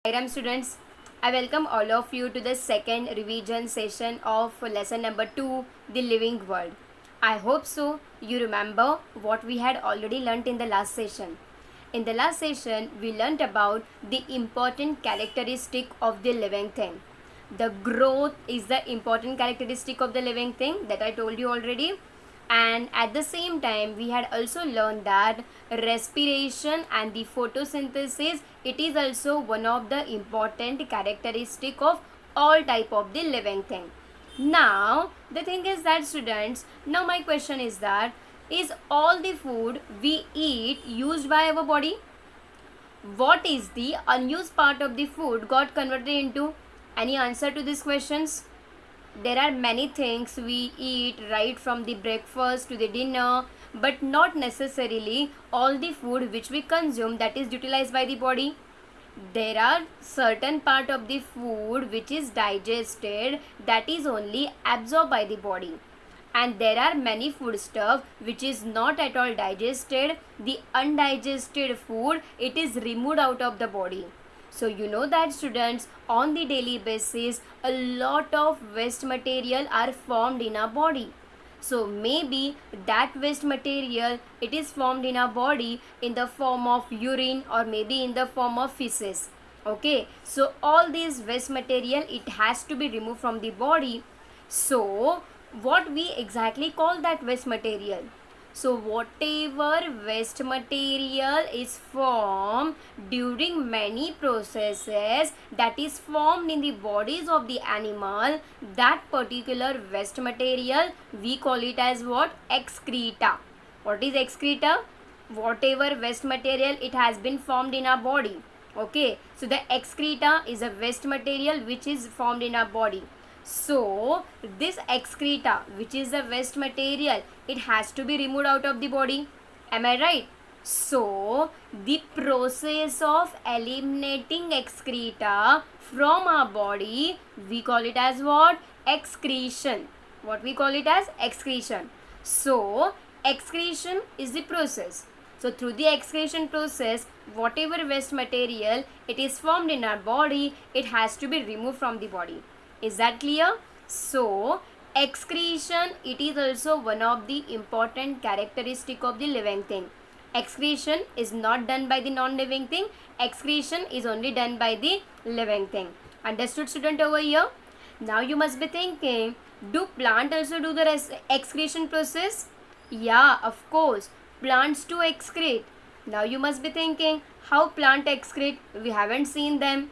Hi, students. I welcome all of you to the second revision session of lesson number 2, The Living World. I hope so you remember what we had already learnt in the last session. In the last session, we learnt about the important characteristic of the living thing. The growth is the important characteristic of the living thing that I told you already, and at the same time we had also learned that respiration and the photosynthesis, it is also one of the important characteristic of all type of the living thing. Now the thing is that, students, now my question is that, is all the food we eat used by our body? What is the unused part of the food got converted into? Any answer to these questions? There are many things we eat, right from the breakfast to the dinner, but not necessarily all the food which we consume that is utilized by the body. There are certain part of the food which is digested, that is only absorbed by the body, and there are many food stuff which is not at all digested. The undigested food, it is removed out of the body. So you know that, students, on the daily basis a lot of waste material are formed in our body. So maybe that waste material, it is formed in our body in the form of urine or maybe in the form of feces. Okay, so all these waste material, it has to be removed from the body. So what we exactly call that waste material? So whatever waste material is formed during many processes, that is formed in the bodies of the animal, that particular waste material we call it as what? Excreta. What is excreta? Whatever waste material it has been formed in our body. Okay, so the excreta is a waste material which is formed in our body. So this excreta, which is the waste material, it has to be removed out of the body. Am I right? So the process of eliminating excreta from our body, we call it as what? Excretion. What we call it as? Excretion. So excretion is the process. So through the excretion process, whatever waste material it is formed in our body, it has to be removed from the body. Is that clear? So excretion, it is also one of the important characteristic of the living thing. Excretion is not done by the non-living thing. Excretion is only done by the living thing. Understood, student, over here? Now you must be thinking, do plant also do the excretion process? Yeah, of course. Plants do excrete. Now you must be thinking, how plant excrete? We haven't seen them.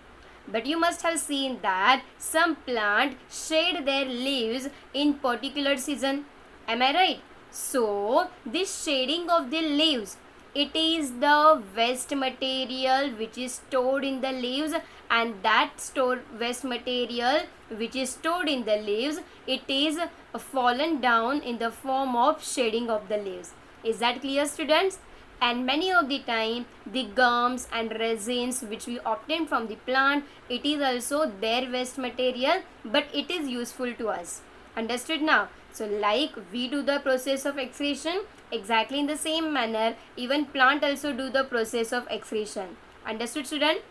But you must have seen that some plant shed their leaves in particular season. Am I right? So this shading of the leaves, it is the waste material which is stored in the leaves, and that stored waste material which is stored in the leaves, it is fallen down in the form of shading of the leaves. Is that clear, students? And many of the time the gums and resins which we obtain from the plant, it is also their waste material, but it is useful to us. Understood now? So like we do the process of excretion, exactly in the same manner even plant also do the process of excretion. Understood, student?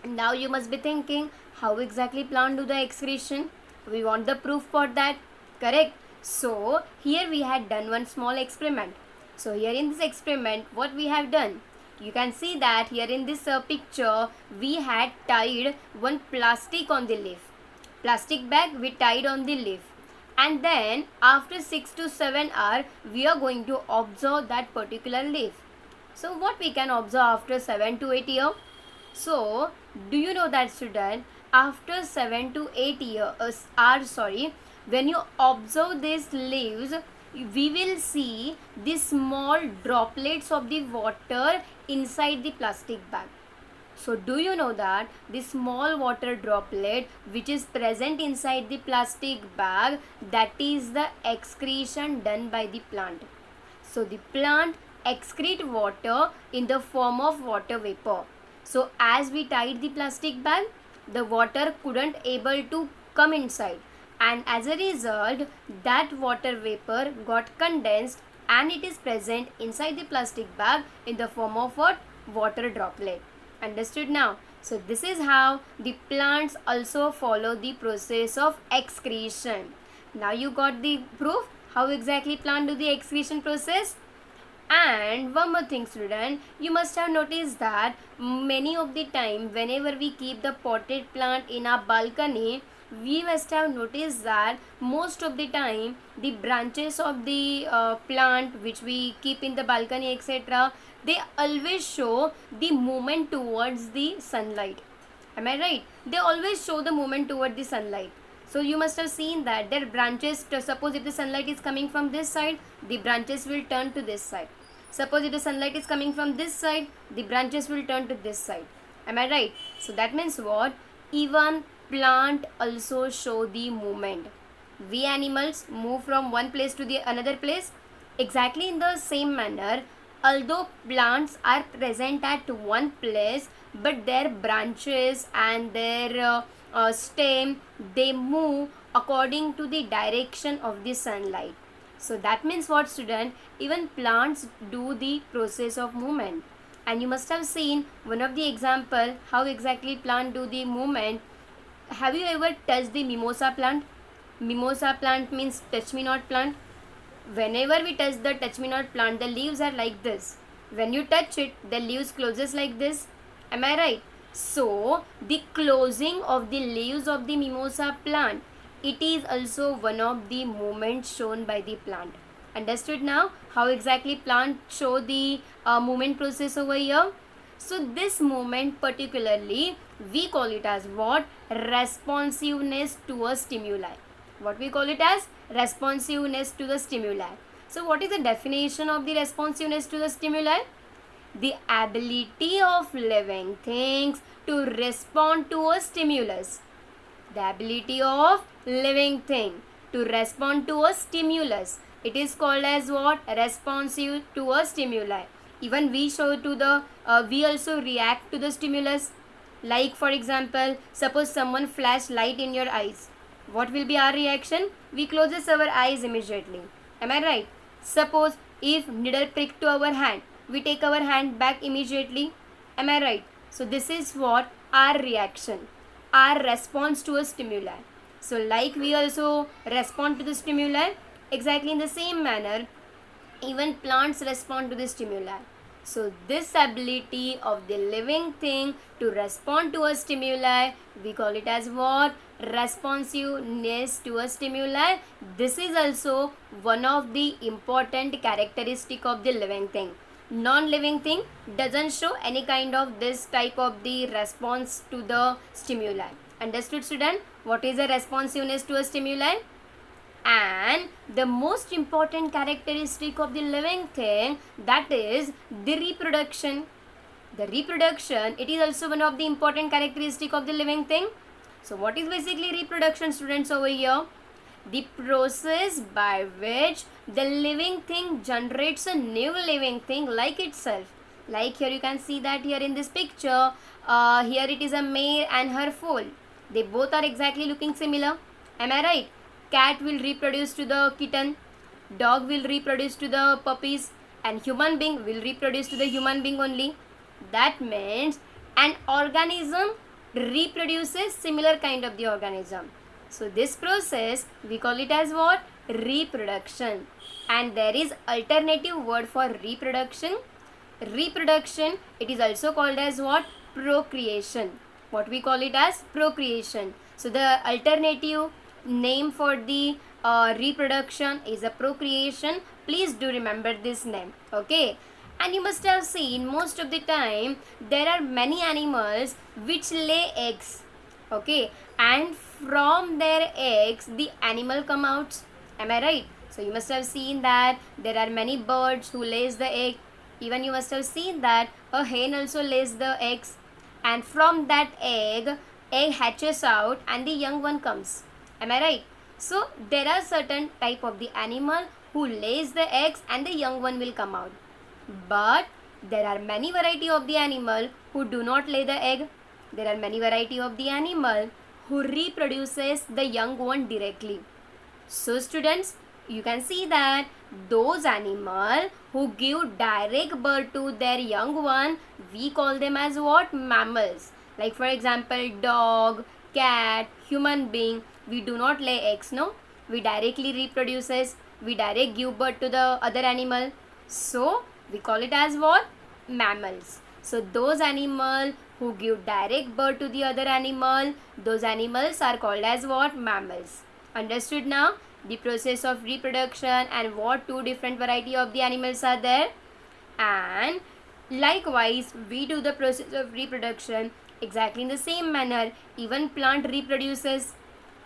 Now you must be thinking, how exactly plant do the excretion? We want the proof for that, correct? So here we had done one small experiment. So here in this experiment, what we have done, you can see that here in this picture we had tied one plastic on the leaf. Plastic bag we tied on the leaf, and then after 6 to 7 hours we are going to observe that particular leaf. So what we can observe after 7 to 8 years? So do you know that, student, after 7 to 8 years when you observe these leaves, we will see the small droplets of the water inside the plastic bag. So do you know that the small water droplet which is present inside the plastic bag, that is the excretion done by the plant. So the plant excrete water in the form of water vapor. So as we tied the plastic bag, the water couldn't able to come inside, and as a result that water vapor got condensed and it is present inside the plastic bag in the form of what? Water droplet. Understood now? So this is how the plants also follow the process of excretion. Now you got the proof how exactly plant do the excretion process. And one more thing, student, you must have noticed that many of the time whenever we keep the potted plant in our balcony, we must have noticed that most of the time the branches of the plant which we keep in the balcony, etc., they always show the movement towards the sunlight. Am I right? They always show the movement toward the sunlight. So you must have seen that their branches, suppose if the sunlight is coming from this side, the branches will turn to this side. Suppose if the sunlight is coming from this side, the branches will turn to this side. Am I right? So that means what? Even plant also show the movement. We animals move from one place to the another place. Exactly in the same manner, although plants are present at one place, but their branches and their stem, they move according to the direction of the sunlight. So that means what, student? Even plants do the process of movement. And you must have seen one of the example how exactly plant do the movement. Have you ever touched the mimosa plant? Mimosa plant means touch me not plant. Whenever we touch the touch me not plant, the leaves are like this. When you touch it, the leaves closes like this. Am I right? So the closing of the leaves of the mimosa plant, it is also one of the movements shown by the plant. Understood now how exactly plant show the movement process over here? So this movement particularly we call it as what? Responsiveness to a stimuli. What we call it as? Responsiveness to the stimuli. So what is the definition of the responsiveness to the stimuli? The ability of living things to respond to a stimulus. The ability of living thing to respond to a stimulus. It is called as what? Responsive to a stimuli. Even we show to the, we also react to the stimulus. Like for example, suppose someone flash light in your eyes. What will be our reaction? We closes our eyes immediately. Am I right? Suppose if needle prick to our hand, we take our hand back immediately. Am I right? So this is what? Our reaction, our response to a stimuli. So like we also respond to the stimuli, exactly in the same manner, even plants respond to the stimuli. So this ability of the living thing to respond to a stimuli, we call it as what? Responsiveness to a stimuli. This is also one of the important characteristic of the living thing. Non-living thing doesn't show any kind of this type of the response to the stimuli. Understood, student? What is the responsiveness to a stimuli? And the most important characteristic of the living thing, that is the reproduction. The reproduction, it is also one of the important characteristic of the living thing. So what is basically reproduction, students, over here? The process by which the living thing generates a new living thing like itself. Like here you can see that here in this picture, here it is a male and her foal. They both are exactly looking similar. Am I right? Cat will reproduce to the kitten, dog will reproduce to the puppies, and human being will reproduce to the human being only. That means an organism reproduces similar kind of the organism. So this process we call it as what? Reproduction. And there is alternative word for reproduction. Reproduction, it is also called as what? Procreation. What we call it as? Procreation. So the alternative name for the reproduction is a procreation. Please do remember this name. Okay. And you must have seen most of the time there are many animals which lay eggs. Okay. And from their eggs the animal come out. Am I right? So you must have seen that there are many birds who lays the egg. Even you must have seen that a hen also lays the eggs. And from that egg hatches out and the young one comes. Am I right? So there are certain type of the animal who lays the eggs and the young one will come out. But there are many variety of the animal who do not lay the egg. There are many variety of the animal who reproduces the young one directly. So students, you can see that those animal who give direct birth to their young one, we call them as what? Mammals. Like for example, dog, cat, human being, we do not lay eggs, no? We directly reproduces, we direct give birth to the other animal. So we call it as what? Mammals. So those animal who give direct birth to the other animal, those animals are called as what? Mammals. Understood now? The process of reproduction and what two different variety of the animals are there. And likewise, we do the process of reproduction exactly in the same manner. Even plant reproduces.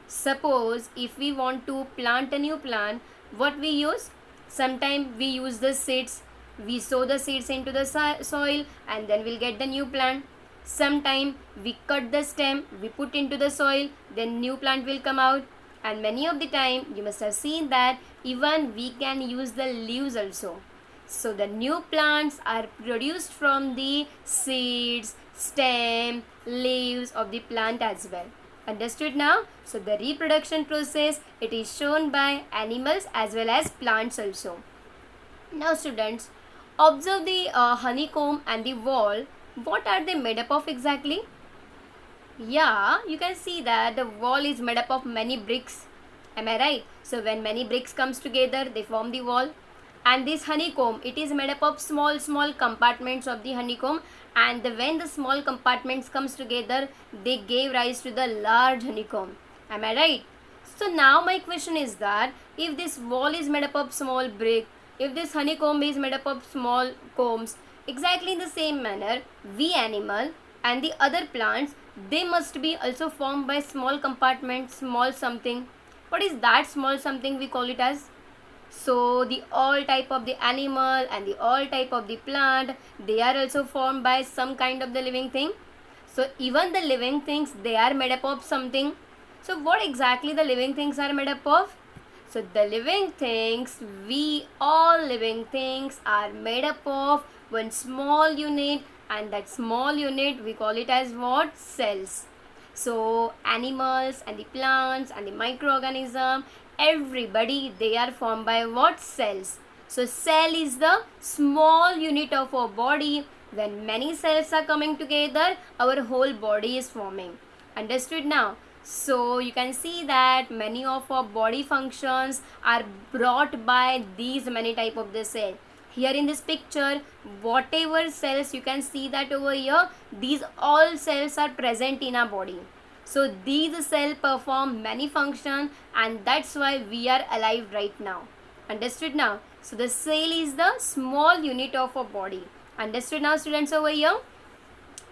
Suppose if we want to plant a new plant, what we use? Sometimes we use the seeds. We sow the seeds into the soil and then we'll get the new plant. Sometimes we cut the stem, we put into the soil, then new plant will come out. And many of the time you must have seen that even we can use the leaves also. So the new plants are produced from the seeds, stem, leaves of the plant as well. Understood now? So the reproduction process, it is shown by animals as well as plants also. Now students, observe the honeycomb and the wall. What are they made up of exactly? Yeah, you can see that the wall is made up of many bricks. Am I right? So when many bricks comes together, they form the wall. And this honeycomb, it is made up of small compartments of the honeycomb, and when the small compartments comes together, they gave rise to the large honeycomb. Am I right? So now my question is that if this wall is made up of small brick, if this honeycomb is made up of small combs, exactly in the same manner, we animal and the other plants, they must be also formed by small compartments, small something. What is that small something? We call it as? So the all type of the animal and the all type of the plant, they are also formed by some kind of the living thing. So even the living things, they are made up of something. So what exactly the living things are made up of? So the living things, we all living things are made up of one small unit, and that small unit we call it as what? Cells. So animals and the plants and the microorganism, everybody, they are formed by what? Cells. So cell is the small unit of our body. When many cells are coming together, our whole body is forming. Understood now? So you can see that many of our body functions are brought by these many type of the cell. Here in this picture, whatever cells you can see that over here, these all cells are present in our body. So these cells perform many functions, and that's why we are alive right now. Understood now? So the cell is the small unit of our body. Understood now students over here?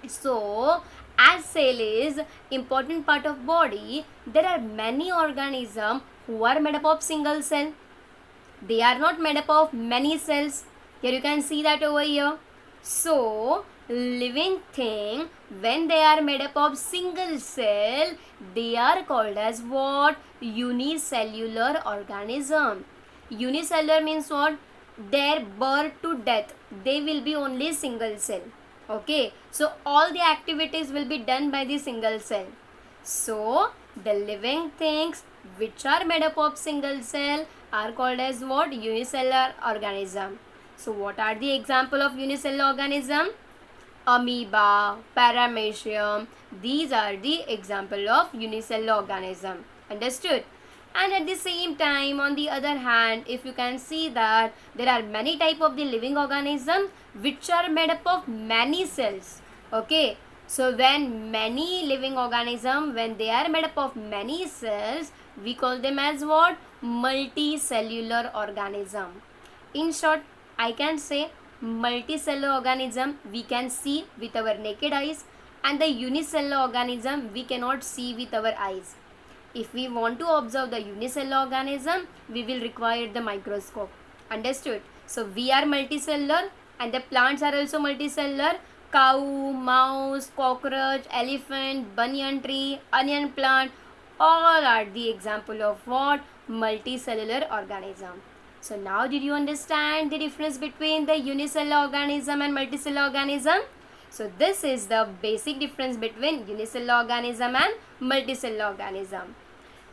So as cell is important part of body, there are many organisms who are made up of single cell. They are not made up of many cells. Here you can see that over here. So living thing, when they are made up of single cell, they are called as what? Unicellular organism. Unicellular means what? Their birth to death, they will be only single cell. Okay, so all the activities will be done by the single cell. So the living things which are made up of single cell are called as what? Unicellular organism. So what are the example of unicellular organism? Amoeba, paramecium, these are the example of unicellular organism. Understood? And at the same time, on the other hand, if you can see that there are many type of the living organisms which are made up of many cells. Okay, so when many living organism, when they are made up of many cells, we call them as what? Multicellular organism. In short, I can say multicellular organism we can see with our naked eyes, and the unicellular organism we cannot see with our eyes. If we want to observe the unicellular organism, we will require the microscope. Understood? So we are multicellular and the plants are also multicellular. Cow, mouse, cockroach, elephant, banyan tree, onion plant, all are the example of what? Multicellular organism. So now did you understand the difference between the unicellular organism and multicellular organism? So this is the basic difference between unicellular organism and multicellular organism.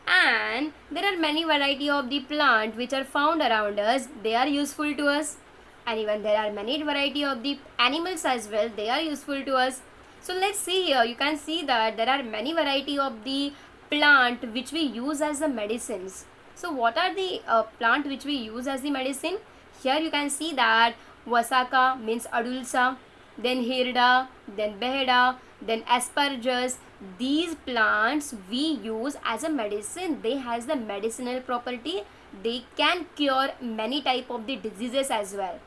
And there are many variety of the plant which are found around us. They are useful to us. And even there are many variety of the animals as well. They are useful to us. So let's see here. You can see that there are many variety of the plant which we use as the medicines. So what are the plant which we use as the medicine? Here you can see that Vasaka means Adulsa, then Hirda, then Beheda, then Aspergus. These plants we use as a medicine. They has the medicinal property. They can cure many type of the diseases as well.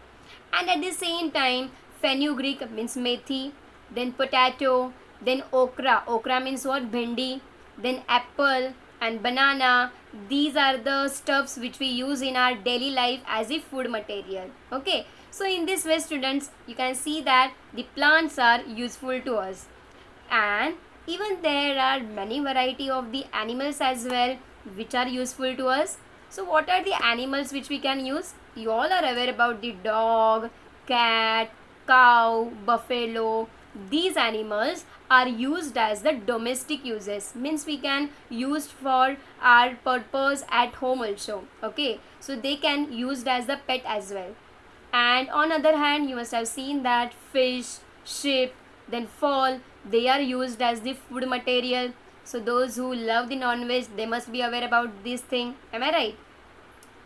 And at the same time, fenugreek means methi, then potato, then okra means what, bhendi, then apple and banana. These are the stuffs which we use in our daily life as a food material. Okay, so in this way students, you can see that the plants are useful to us. And even there are many variety of the animals as well which are useful to us. So what are the animals which we can use? You all are aware about the dog, cat, cow, buffalo. These animals are used as the domestic uses, means we can use for our purpose at home also. Okay, so they can used as the pet as well. And on other hand, you must have seen that fish, sheep, then fowl, they are used as the food material. So those who love the non-veg, they must be aware about this thing. Am I right?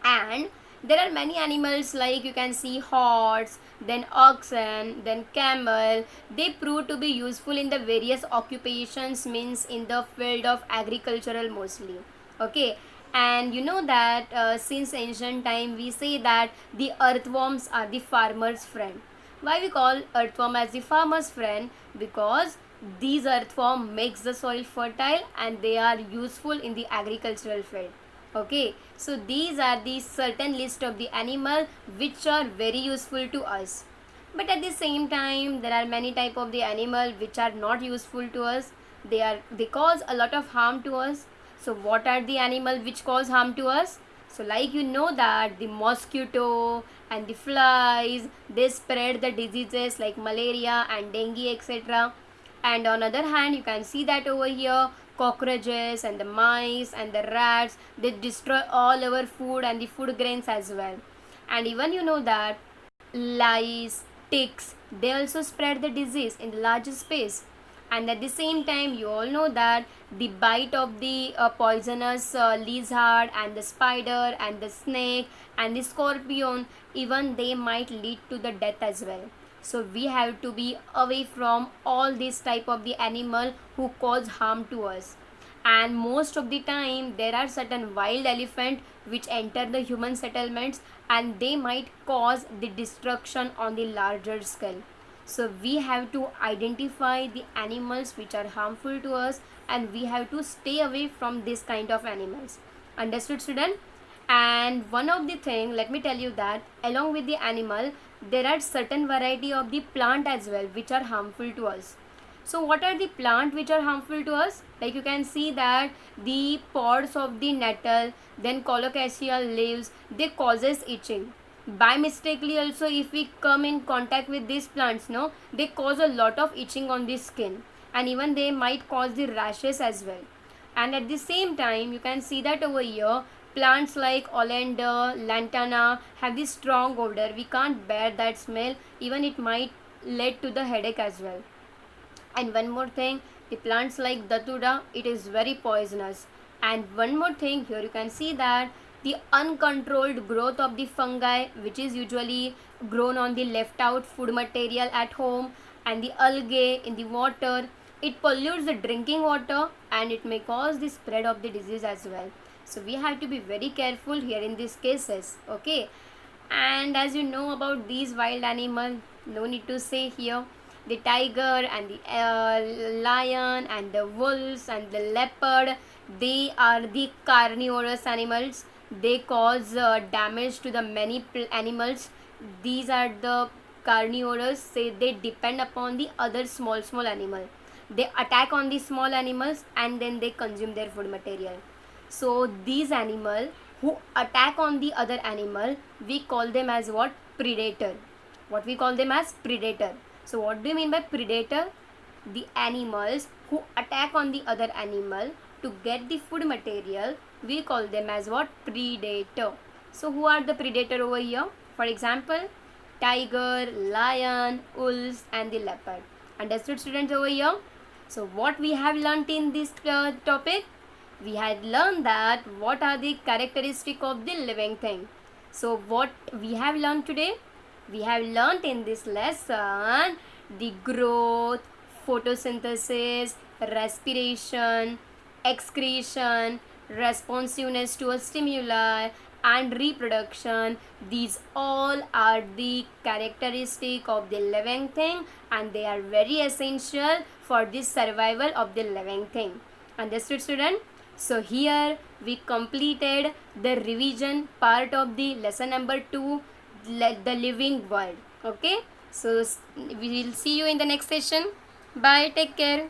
And there are many animals like you can see horse, then oxen, then camel. They prove to be useful in the various occupations, means in the field of agricultural mostly. Okay, and you know that since ancient time we say that the earthworms are the farmer's friend. Why we call earthworm as the farmer's friend? Because these earthworm makes the soil fertile and they are useful in the agricultural field. Okay, so these are the certain list of the animal which are very useful to us. But at the same time, there are many type of the animal which are not useful to us. They cause a lot of harm to us. So what are the animal which cause harm to us? So like you know that the mosquito and the flies, they spread the diseases like malaria and dengue, etc. And on other hand, you can see that over here, cockroaches and the mice and the rats, they destroy all our food and the food grains as well. And even you know that lice, ticks, they also spread the disease in the larger space. And at the same time, you all know that the bite of the poisonous lizard and the spider and the snake and the scorpion, even they might lead to the death as well. So we have to be away from all this type of the animal who cause harm to us. And most of the time there are certain wild elephant which enter the human settlements and they might cause the destruction on the larger scale. So we have to identify the animals which are harmful to us and we have to stay away from this kind of animals. Understood student? And one of the thing, let me tell you that along with the animal, there are certain variety of the plant as well which are harmful to us. So what are the plant which are harmful to us? Like you can see that the pods of the nettle, then colocasia leaves, they causes itching. By mistakenly also, if we come in contact with these plants, no, they cause a lot of itching on the skin and even they might cause the rashes as well. And at the same time, you can see that over here, plants like oleander, lantana have this strong odor. We can't bear that smell. Even it might lead to the headache as well. And one more thing, the plants like datura, it is very poisonous. And one more thing, here you can see that the uncontrolled growth of the fungi, which is usually grown on the left out food material at home, and the algae in the water, it pollutes the drinking water and it may cause the spread of the disease as well. So we have to be very careful here in these cases. Okay, and as you know about these wild animals, no need to say here, the tiger and the lion and the wolves and the leopard, they are the carnivorous animals. They cause damage to the many animals. These are the carnivorous, say they depend upon the other small animal. They attack on the small animals and then they consume their food material. So these animal who attack on the other animal, we call them as what? Predator. What we call them as? Predator. So what do you mean by predator? The animals who attack on the other animal to get the food material, we call them as what? Predator. So who are the predator over here? For example, tiger, lion, wolves and the leopard. Understood, students, over here? So what we have learnt in this topic? We had learned that what are the characteristics of the living thing. So what we have learned today? We have learnt in this lesson the growth, photosynthesis, respiration, excretion, responsiveness to a stimuli, and reproduction. These all are the characteristic of the living thing, and they are very essential for the survival of the living thing. Understood, student? So here we completed the revision part of the lesson number 2, the living world. Okay, so we will see you in the next session. Bye, take care.